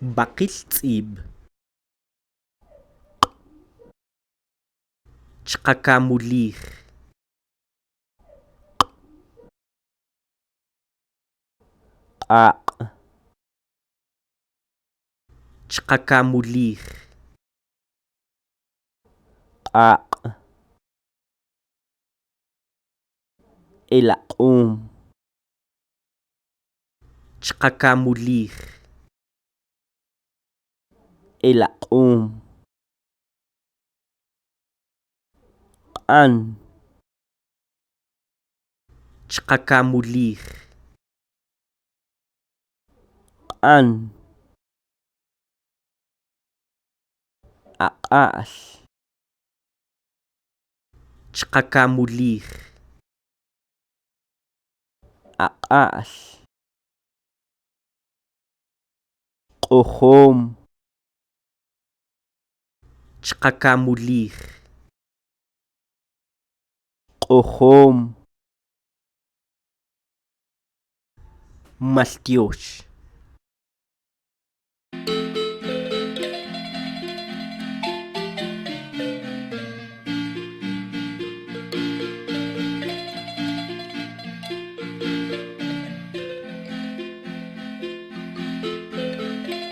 Baqiltz'ib ch'aqakamulij q'aq' ch'aqakamulij q'aq' elaq'um ch'aqakamulij elaq'um q'an ch'aqakamulij q'an aq'a'l ch'aqakamulij aq'a'l q'ujum ch'aqakamulij q'ujum maltyux